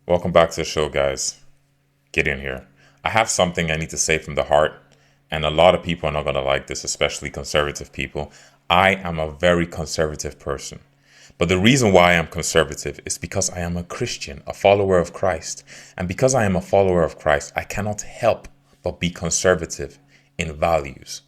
Welcome back to the show, guys. Get in here. I have something I need to say from the heart, and a lot of people are not going to like this, especially conservative people. I am a very conservative person. But the reason why I'm conservative is because I am a Christian, a follower of Christ. And because I am a follower of Christ, I cannot help but be conservative in values.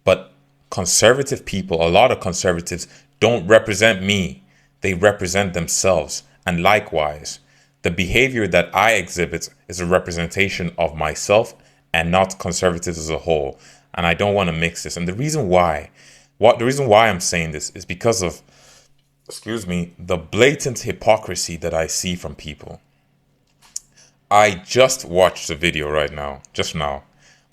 But conservative people, a lot of conservatives, don't represent me. They represent themselves. And likewise, the behavior that I exhibit is a representation of myself and not conservatives as a whole. And I don't want to mix this. And the reason why I'm saying this is because of, excuse me, the blatant hypocrisy that I see from people. I just watched a video right now, just now,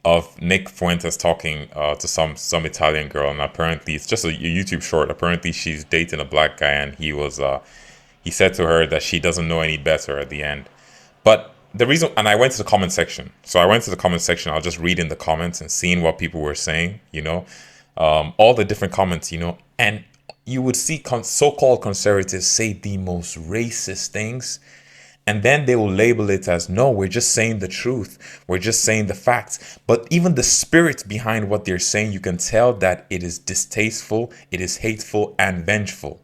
of Nick Fuentes talking to some Italian girl, and apparently it's just a YouTube short. Apparently she's dating a black guy, and he said to her that she doesn't know any better at the end. But the reason, and I went to the comment section. So I went to the comment section. I was just reading the comments and seeing what people were saying. All the different comments. And you would see so-called conservatives say the most racist things, and then they will label it as, no, we're just saying the truth. We're just saying the facts. But even the spirit behind what they're saying, you can tell that it is distasteful, it is hateful and vengeful,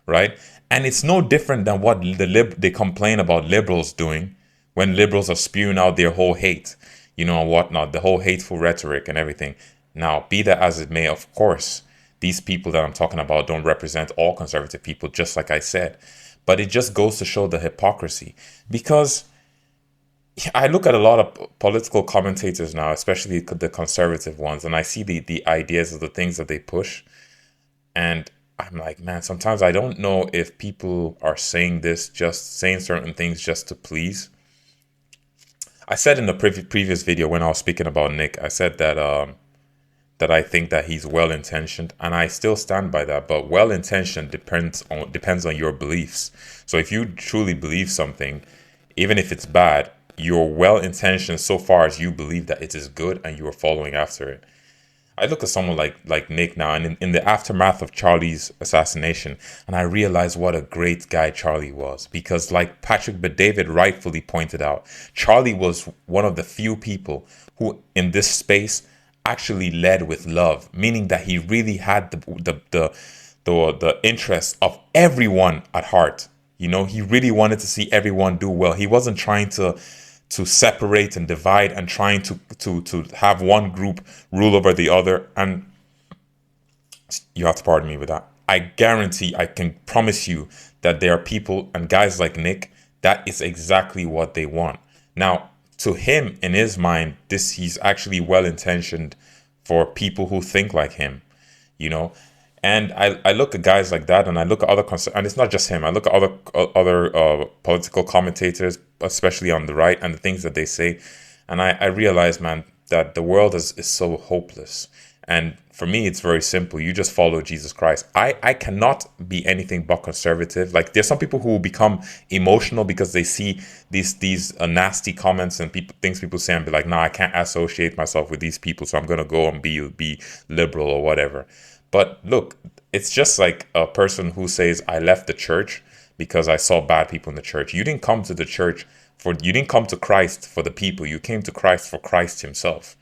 right? And it's no different than what they complain about liberals doing when liberals are spewing out their whole hate, and whatnot, the whole hateful rhetoric and everything. Now, be that as it may, of course, these people that I'm talking about don't represent all conservative people, just like I said. But it just goes to show the hypocrisy, because I look at a lot of political commentators now, especially the conservative ones, and I see the ideas of the things that they push. And I'm like, man, sometimes I don't know if people are saying this, just saying certain things just to please. I said in the previous video when I was speaking about Nick, I said that I think that he's well intentioned, and I still stand by that. But well intentioned depends on your beliefs. So if you truly believe something, even if it's bad, you're well intentioned so far as you believe that it is good and you are following after it. I look at someone like Nick now, and in the aftermath of Charlie's assassination, and I realize what a great guy Charlie was. Because like Patrick but David rightfully pointed out, Charlie was one of the few people who in this space actually led with love, meaning that he really had the interest of everyone at heart. He really wanted to see everyone do well. He wasn't trying to separate and divide and trying to have one group rule over the other. And you have to pardon me with that. I guarantee, I can promise you that there are people and guys like Nick, that is exactly what they want. Now, to him, in his mind, he's actually well intentioned for people who think like him, you know. And I look at guys like that, and I look at and it's not just him. I look at other political commentators, especially on the right, and the things that they say, and I realize, man, that the world is so hopeless. And for me, it's very simple. You just follow Jesus Christ. I cannot be anything but conservative. Like, there's some people who will become emotional because they see these nasty comments and things people say and be like, no, I can't associate myself with these people, so I'm gonna go and be liberal or whatever. But look, it's just like a person who says, I left the church because I saw bad people in the church. You didn't come to the church you didn't come to Christ for the people. You came to Christ for Christ himself.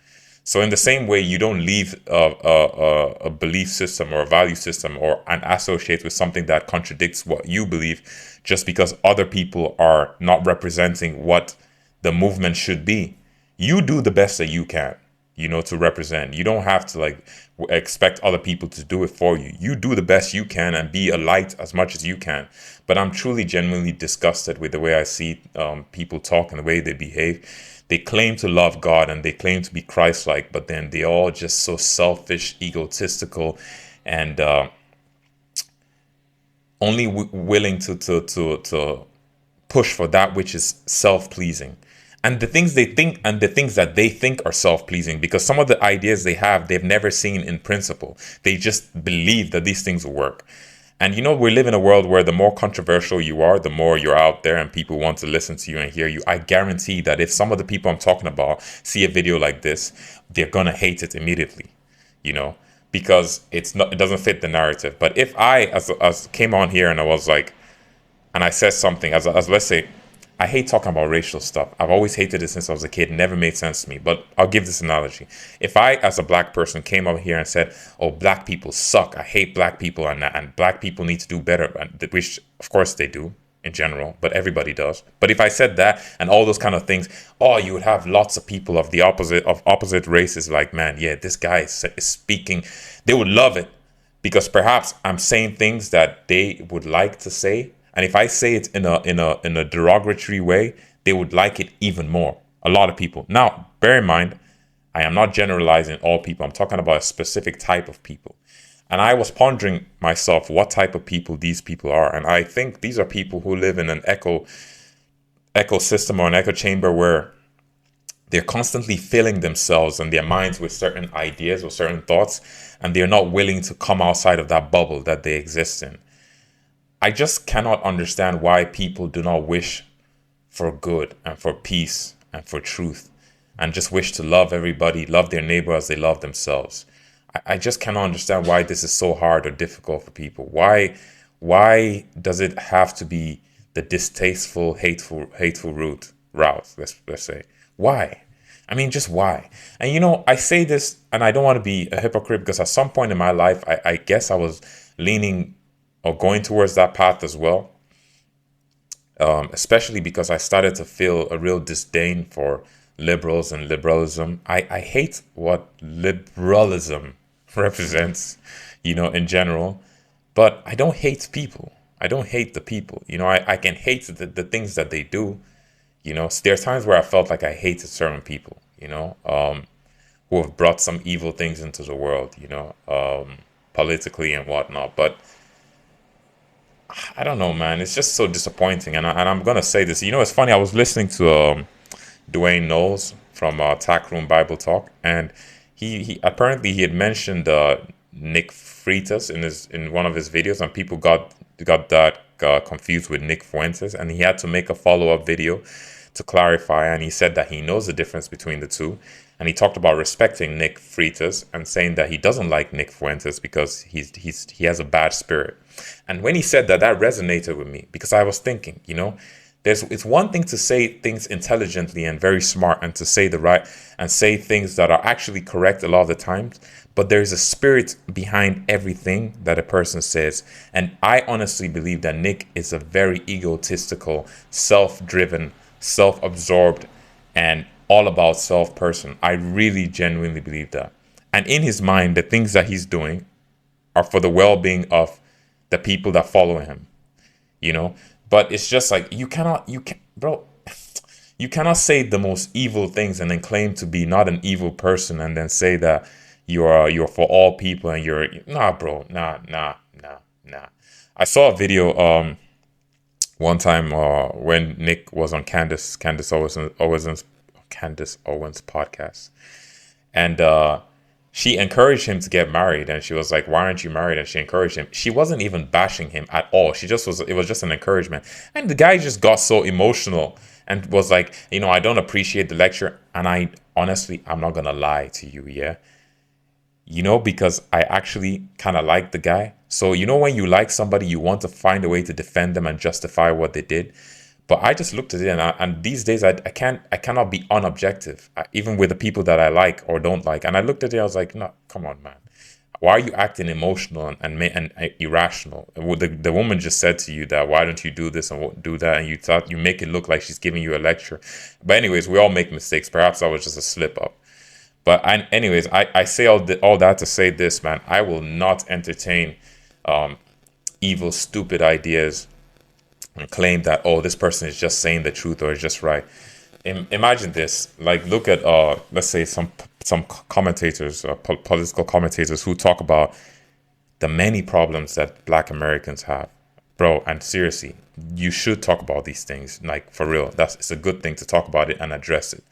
So in the same way, you don't leave a belief system or a value system and associate with something that contradicts what you believe just because other people are not representing what the movement should be. You do the best that you can, to represent. You don't have to expect other people to do it for you. You do the best you can and be a light as much as you can. But I'm truly genuinely disgusted with the way I see people talk and the way they behave. They claim to love God and they claim to be Christ-like, but then they all just so selfish, egotistical, and only willing to push for that which is self-pleasing. And the things they think and the things that they think are self-pleasing, because some of the ideas they have, they've never seen in principle. They just believe that these things will work. And we live in a world where the more controversial you are, the more you're out there and people want to listen to you and hear you. I guarantee that if some of the people I'm talking about see a video like this, they're going to hate it immediately, because it doesn't fit the narrative. But if I as came on here and I was like, and I said something as let's say, I hate talking about racial stuff. I've always hated it since I was a kid. It never made sense to me. But I'll give this analogy. If I, as a black person, came up here and said, "Oh, black people suck. I hate black people, and black people need to do better," which of course they do in general, but everybody does. But if I said that and all those kind of things, oh, you would have lots of people of the opposite races like, man, yeah, this guy is speaking. They would love it because perhaps I'm saying things that they would like to say. And if I say it in a derogatory way, they would like it even more. A lot of people. Now, bear in mind, I am not generalizing all people. I'm talking about a specific type of people. And I was pondering myself what type of people these people are. And I think these are people who live in an ecosystem or an echo chamber where they're constantly filling themselves and their minds with certain ideas or certain thoughts, and they're not willing to come outside of that bubble that they exist in. I just cannot understand why people do not wish for good and for peace and for truth and just wish to love everybody, love their neighbor as they love themselves. I just cannot understand why this is so hard or difficult for people. Why does it have to be the distasteful, hateful route? Let's say. Why? I mean, just why? And I say this, and I don't want to be a hypocrite because at some point in my life, I guess I was leaning or going towards that path as well. Especially because I started to feel a real disdain for liberals and liberalism. I hate what liberalism represents, in general, but I don't hate people. I don't hate the people. I can hate the things that they do. There are times where I felt like I hated certain people, who have brought some evil things into the world, politically and whatnot. But I don't know, man. It's just so disappointing. And I'm going to say this. It's funny. I was listening to Dwayne Knowles from Tack Room Bible Talk. And he apparently he had mentioned Nick Freitas in one of his videos. And people got that confused with Nick Fuentes. And he had to make a follow-up video to clarify. And he said that he knows the difference between the two. And he talked about respecting Nick Freitas and saying that he doesn't like Nick Fuentes because he has a bad spirit. And when he said that, that resonated with me because I was thinking, it's one thing to say things intelligently and very smart and to say the right and say things that are actually correct a lot of the times. But there's a spirit behind everything that a person says. And I honestly believe that Nick is a very egotistical, self-driven, self-absorbed, and all about self person. I really genuinely believe that. And in his mind, the things that he's doing are for the well-being of the people that follow him, but it's just like you cannot say the most evil things and then claim to be not an evil person and then say that you're for all people and you're nah. I saw a video one time when Nick was on Candace Owens podcast, and she encouraged him to get married, and she was like, "Why aren't you married?" And she encouraged him. She wasn't even bashing him at all. It was just an encouragement. And the guy just got so emotional and was like, I don't appreciate the lecture. And I'm not gonna lie to you, yeah. Because I actually kind of like the guy. So when you like somebody, you want to find a way to defend them and justify what they did. But I just looked at it, and these days I cannot be unobjective, even with the people that I like or don't like. And I looked at it, I was like, no, come on, man. Why are you acting emotional and irrational? The woman just said to you that, why don't you do this and do that? And you thought you make it look like she's giving you a lecture. But anyways, we all make mistakes. Perhaps that was just a slip up. But anyways, I say all that to say this, man. I will not entertain evil, stupid ideas and claim that, this person is just saying the truth or is just right. Imagine this. Like, look at let's say some commentators, political commentators who talk about the many problems that Black Americans have, bro. And seriously, you should talk about these things, like, for real. It's a good thing to talk about it and address it,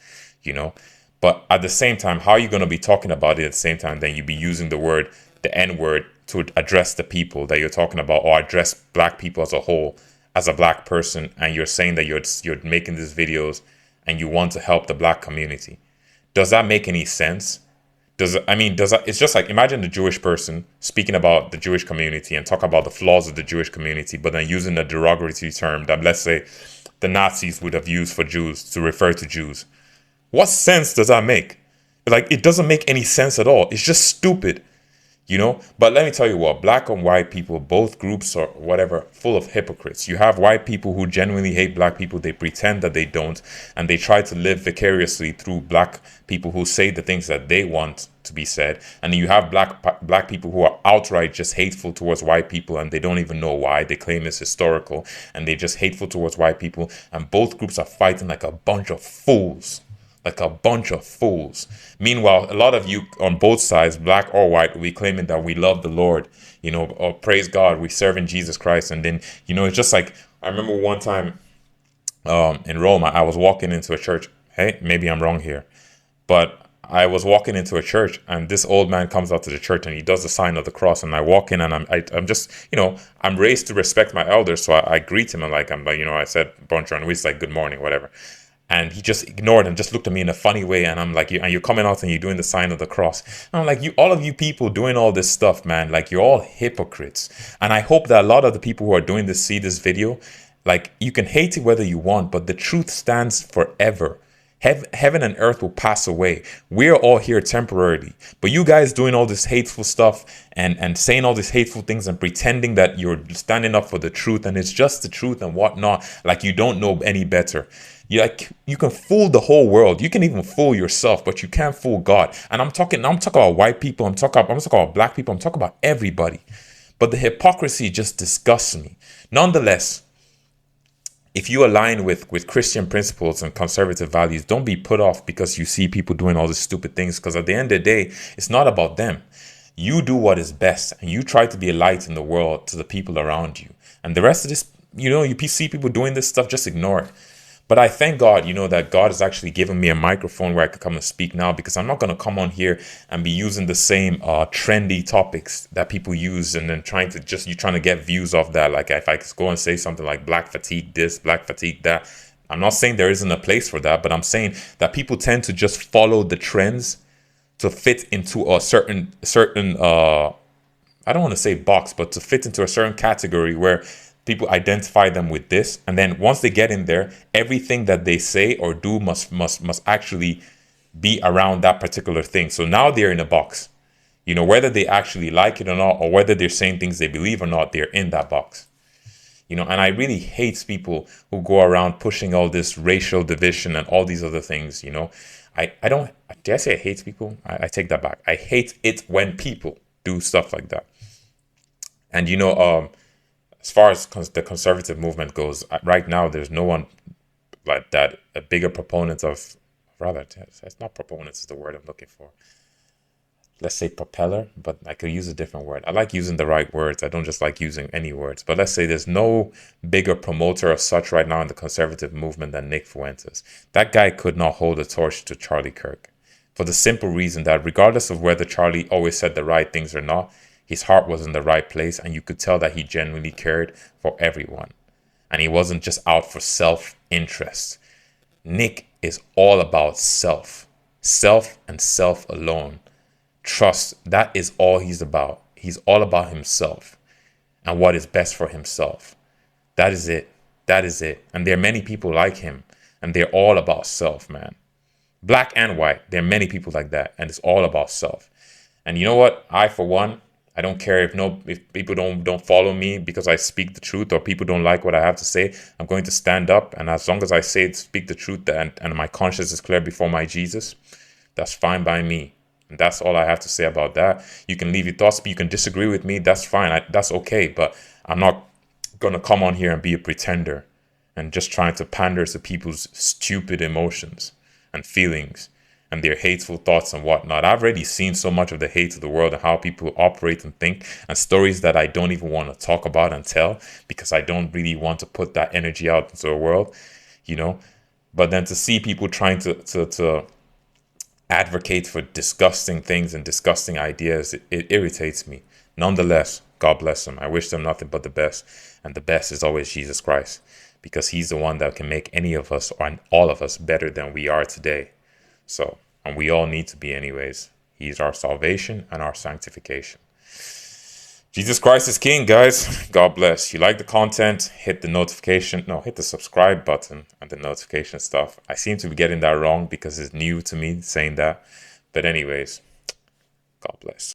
But at the same time, how are you going to be talking about it at the same time? Then you be using the N word, to address the people that you're talking about, or address Black people as a whole, as a Black person, and you're saying that you're making these videos and you want to help the Black community. Does that make any sense? It's just like, imagine the Jewish person speaking about the Jewish community and talk about the flaws of the Jewish community, but then using a derogatory term that, let's say, the Nazis would have used for Jews to refer to Jews. What sense does that make? Like, it doesn't make any sense at all. It's just stupid. But let me tell you what, black and white people, both groups or whatever, full of hypocrites. You have white people who genuinely hate black people. They pretend that they don't, and they try to live vicariously through black people who say the things that they want to be said. And you have black people who are outright just hateful towards white people, and they don't even know why. They claim it's historical, and they're just hateful towards white people. And both groups are fighting like a bunch of fools. Like a bunch of fools. Meanwhile, a lot of you on both sides, black or white, will be claiming that we love the Lord, or praise God, we serve in Jesus Christ. And then, it's just like, I remember one time in Rome, I was walking into a church. Hey, maybe I'm wrong here, but I was walking into a church, and this old man comes out to the church and he does the sign of the cross. And I walk in, and I'm just, I'm raised to respect my elders. So I greet him, and I said, bonjour, and he's like, good morning, whatever. And he just ignored and just looked at me in a funny way. And I'm like, and you're coming out and you're doing the sign of the cross. And I'm like, all of you people doing all this stuff, man, like, you're all hypocrites. And I hope that a lot of the people who are doing this see this video. Like, you can hate it whether you want, but the truth stands forever. Heaven and earth will pass away. We're all here temporarily. But you guys doing all this hateful stuff and saying all these hateful things and pretending that you're standing up for the truth and it's just the truth and whatnot, like you don't know any better. You can fool the whole world. You can even fool yourself, but you can't fool God. And I'm talking about white people. I'm talking about black people. I'm talking about everybody. But the hypocrisy just disgusts me. Nonetheless, if you align with Christian principles and conservative values, don't be put off because you see people doing all these stupid things. Because at the end of the day, it's not about them. You do what is best, and you try to be a light in the world to the people around you. And the rest of this, you see people doing this stuff, just ignore it. But I thank God, that God has actually given me a microphone where I could come and speak now, because I'm not going to come on here and be using the same trendy topics that people use and then trying to get views off that. Like, if I could go and say something like black fatigue this, black fatigue that. I'm not saying there isn't a place for that, but I'm saying that people tend to just follow the trends to fit into a certain I don't want to say box, but to fit into a certain category where people identify them with this. And then once they get in there, everything that they say or do must actually be around that particular thing. So now they're in a box, whether they actually like it or not, or whether they're saying things they believe or not, they're in that box. And I really hate people who go around pushing all this racial division and all these other things. I don't, did I say I hate people? I take that back. I hate it when people do stuff like that. And, as far as the conservative movement goes, right now, there's no one like that, a bigger proponent of, rather, it's not proponents is the word I'm looking for. Let's say propeller, but I could use a different word. I like using the right words. I don't just like using any words. But let's say there's no bigger promoter of such right now in the conservative movement than Nick Fuentes. That guy could not hold a torch to Charlie Kirk, for the simple reason that regardless of whether Charlie always said the right things or not, his heart was in the right place, and you could tell that he genuinely cared for everyone. And he wasn't just out for self-interest. Nick is all about self and self alone. Trust, that is all he's about. He's all about himself and what is best for himself. That is it. And there are many people like him, and they're all about self, man. Black and white, there are many people like that, and it's all about self. And you know what? I, for one, I don't care if people don't follow me because I speak the truth, or people don't like what I have to say. I'm going to stand up, and as long as I speak the truth, and my conscience is clear before my Jesus, that's fine by me. And that's all I have to say about that. You can leave your thoughts, but you can disagree with me. That's fine. That's okay. But I'm not going to come on here and be a pretender and just trying to pander to people's stupid emotions and feelings and their hateful thoughts and whatnot. I've already seen so much of the hate of the world and how people operate and think, and stories that I don't even want to talk about and tell because I don't really want to put that energy out into the world, But then to see people trying to advocate for disgusting things and disgusting ideas, it irritates me. Nonetheless, God bless them. I wish them nothing but the best. And the best is always Jesus Christ, because he's the one that can make any of us or all of us better than we are today. So, and we all need to be anyways. He's our salvation and our sanctification. Jesus Christ is King, guys. God bless. You like the content, hit the notification, no, hit the subscribe button and the notification stuff. I seem to be getting that wrong because it's new to me saying that. But anyways, God bless.